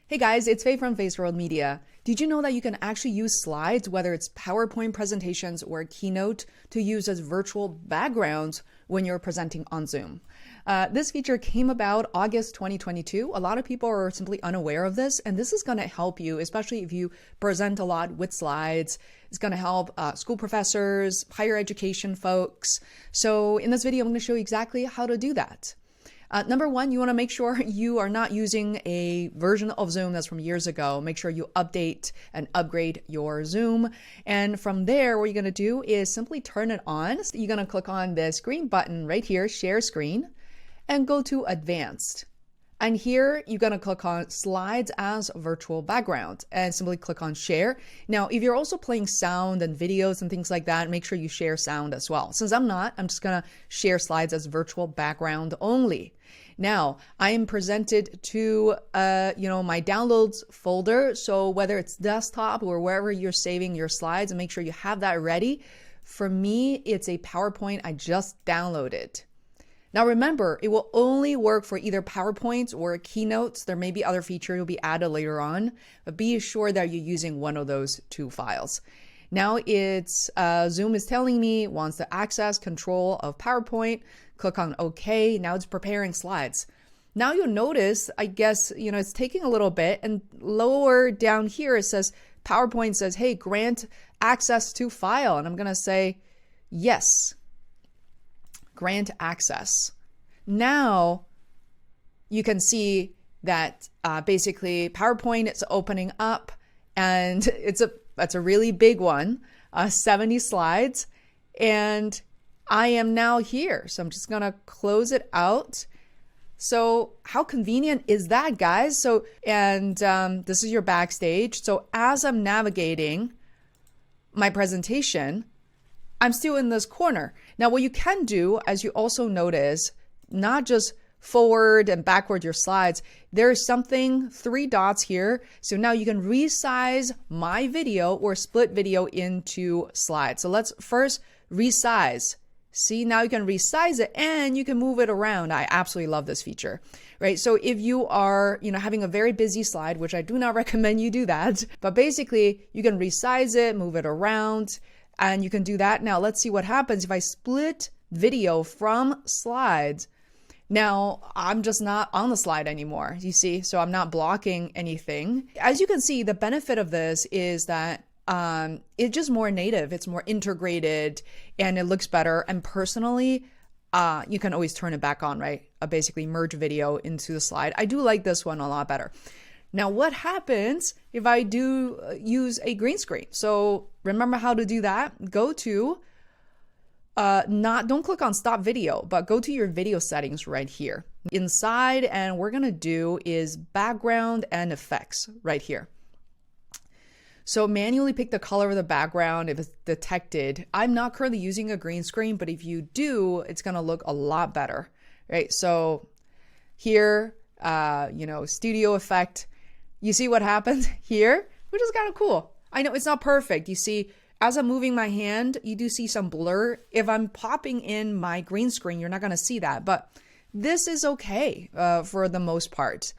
Hey guys, it's Faye from Feisworld Media. Did you know that you can actually use slides, whether it's PowerPoint presentations or Keynote, to use as virtual backgrounds when you're presenting on Zoom? This feature came about August 2022. A lot of people are simply unaware of this, and this is going to help you, especially if you present a lot with slides. It's going to help school professors, higher education folks. So in this video, I'm going to show you exactly how to do that. Number one, you want to make sure you are not using a version of Zoom that's from years ago. Make sure you update and upgrade your Zoom. And from there, what you're going to do is simply turn it on. So you're going to click on this green button right here, Share Screen, and go to Advanced. And here you're going to click on Slides as Virtual Background and simply click on Share. Now, if you're also playing sound and videos and things like that, make sure you share sound as well. Since I'm not, I'm just going to share slides as virtual background only. Now, I am presented to my downloads folder. So whether it's desktop or wherever you're saving your slides, and make sure you have that ready. For me, it's a PowerPoint I just downloaded. Now remember, it will only work for either PowerPoint or Keynotes. There may be other features will be added later on, but be assured that you're using one of those two files. Now it's Zoom is telling me it wants to access control of PowerPoint. Click on OK. Now it's preparing slides. Now you'll notice, I guess, it's taking a little bit, and lower down here it says PowerPoint says, hey, grant access to file. And I'm going to say yes. Grant access. Now you can see that basically PowerPoint is opening up, and that's a really big one, 70 slides, and I am now here. So I'm just gonna close it out. So how convenient is that, guys? So this is your backstage. So as I'm navigating my presentation, I'm still in this corner. Now, what you can do, as you also notice, not just forward and backward your slides, there's something, 3 dots here. So now you can resize my video or split video into slides. So let's first resize. See, now you can resize it and you can move it around. I absolutely love this feature, right? So if you are, having a very busy slide, which I do not recommend you do that, but basically you can resize it, move it around, and you can do that. Now let's see what happens if I split video from slides. Now I'm just not on the slide anymore, you see, so I'm not blocking anything. As you can see, the benefit of this is that it's just more native, it's more integrated, and it looks better. And personally, you can always turn it back on, right? Basically merge video into the slide. I do like this one a lot better. Now, what happens if I do use a green screen? So remember how to do that. Go to, don't click on stop video, but go to your video settings right here. Inside, and we're gonna do is background and effects right here. So manually pick the color of the background if it's detected. I'm not currently using a green screen, but if you do, it's gonna look a lot better, right? So here, studio effect. You see what happens here, which is kind of cool. I know it's not perfect. You see, as I'm moving my hand, you do see some blur. If I'm popping in my green screen, you're not going to see that, but this is okay for the most part,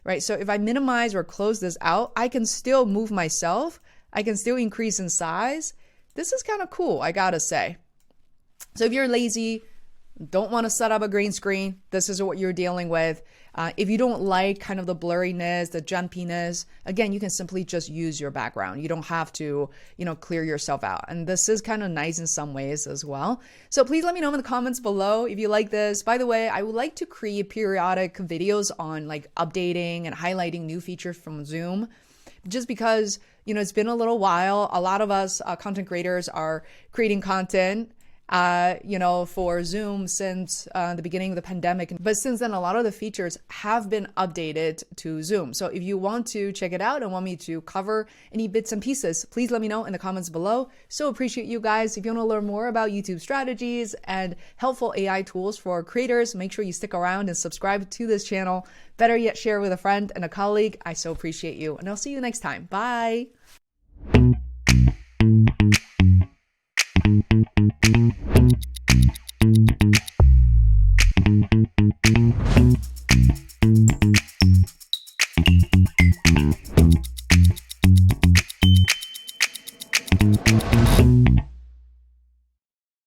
right? So if I minimize or close this out, I can still move myself. I can still increase in size. This is kind of cool, I gotta say. So if you're lazy, don't want to set up a green screen, this is what you're dealing with. If you don't like kind of the blurriness, the jumpiness, again, you can simply just use your background. You don't have to, clear yourself out. And this is kind of nice in some ways as well. So please let me know in the comments below if you like this. By the way, I would like to create periodic videos on like updating and highlighting new features from Zoom, just because, it's been a little while. A lot of us content creators are creating content for Zoom since the beginning of the pandemic. But since then, a lot of the features have been updated to Zoom. So if you want to check it out and want me to cover any bits and pieces, please let me know in the comments below. So appreciate you guys. If you want to learn more about YouTube strategies and helpful AI tools for creators, make sure you stick around and subscribe to this channel. Better yet, share with a friend and a colleague. I so appreciate you. And I'll see you next time. Bye.